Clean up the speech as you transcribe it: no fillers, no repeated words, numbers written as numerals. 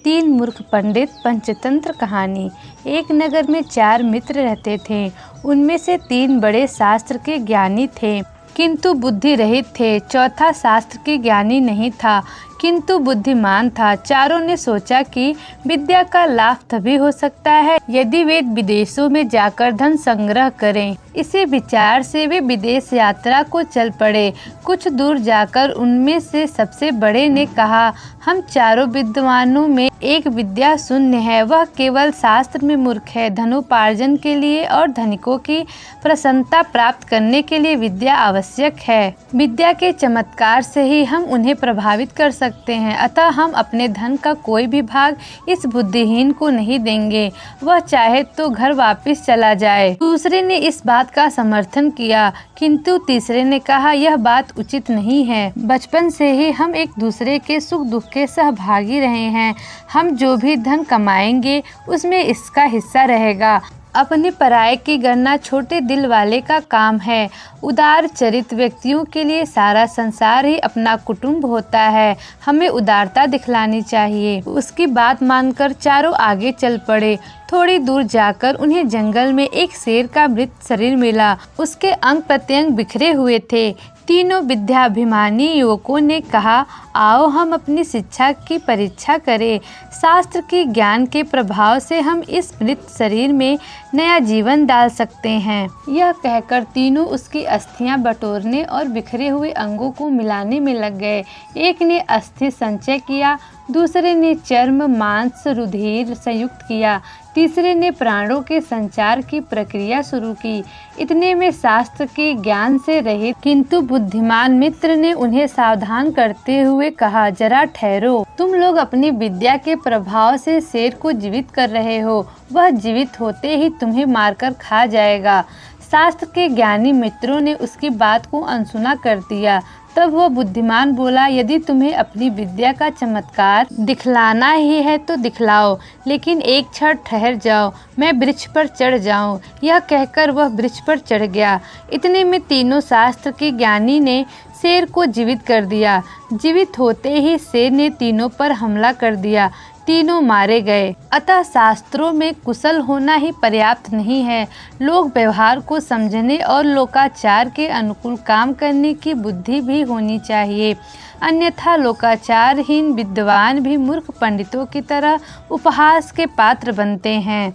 तीन मूर्ख पंडित पंचतंत्र कहानी। एक नगर में 4 मित्र रहते थे। उनमें से 3 बड़े शास्त्र के ज्ञानी थे किंतु बुद्धि रहित थे। चौथा शास्त्र के ज्ञानी नहीं था किंतु बुद्धिमान था। चारों ने सोचा कि विद्या का लाभ तभी हो सकता है यदि वे विदेशों में जाकर धन संग्रह करें। इसी विचार से वे विदेश यात्रा को चल पड़े। कुछ दूर जाकर उनमें से सबसे बड़े ने कहा, हम चारों विद्वानों में एक विद्या शून्य है, वह केवल शास्त्र में मूर्ख है। धनोपार्जन के लिए और धनिकों की प्रसन्नता प्राप्त करने के लिए विद्या आवश्यक है। विद्या के चमत्कार से ही हम उन्हें प्रभावित कर सकते हैं, अतः हम अपने धन का कोई भी भाग इस बुद्धिहीन को नहीं देंगे, वह चाहे तो घर वापस चला जाए। दूसरे ने इस बात का समर्थन किया किंतु तीसरे ने कहा, यह बात उचित नहीं है। बचपन से ही हम एक दूसरे के सुख दुख के सहभागी रहे हैं, हम जो भी धन कमाएंगे उसमें इसका हिस्सा रहेगा। अपने पराये की गणना छोटे दिल वाले का काम है। उदार चरित व्यक्तियों के लिए सारा संसार ही अपना कुटुंब होता है, हमें उदारता दिखलानी चाहिए। उसकी बात मानकर चारों आगे चल पड़े। थोड़ी दूर जाकर उन्हें जंगल में एक शेर का मृत शरीर मिला। उसके अंग प्रत्यंग बिखरे हुए थे। तीनों विद्याभिमानी युवकों ने कहा, आओ हम अपनी शिक्षा की परीक्षा करें। शास्त्र की ज्ञान के प्रभाव से हम इस मृत शरीर में नया जीवन डाल सकते हैं। यह कहकर तीनों उसकी अस्थियां बटोरने और बिखरे हुए अंगों को मिलाने में लग गए। एक ने अस्थि संचय किया, दूसरे ने चर्म मांस रुधिर संयुक्त किया, तीसरे ने प्राणों के संचार की प्रक्रिया शुरू की। इतने में शास्त्र के ज्ञान से रहित किंतु बुद्धिमान मित्र ने उन्हें सावधान करते हुए कहा, जरा ठहरो, तुम लोग अपनी विद्या के प्रभाव से शेर को जीवित कर रहे हो, वह जीवित होते ही तुम्हें मारकर खा जाएगा। शास्त्र के ज्ञानी मित्रों ने उसकी बात को अनसुना कर दिया। तब वह बुद्धिमान बोला, यदि तुम्हें अपनी विद्या का चमत्कार दिखलाना ही है तो दिखलाओ, लेकिन एक क्षण ठहर जाओ, मैं वृक्ष पर चढ़ जाऊं। यह कहकर वह वृक्ष पर चढ़ गया। इतने में तीनों शास्त्र के ज्ञानी ने शेर को जीवित कर दिया। जीवित होते ही शेर ने तीनों पर हमला कर दिया। तीनों मारे गए। अतः शास्त्रों में कुशल होना ही पर्याप्त नहीं है, लोक व्यवहार को समझने और लोकाचार के अनुकूल काम करने की बुद्धि भी होनी चाहिए, अन्यथा लोकाचारहीन विद्वान भी मूर्ख पंडितों की तरह उपहास के पात्र बनते हैं।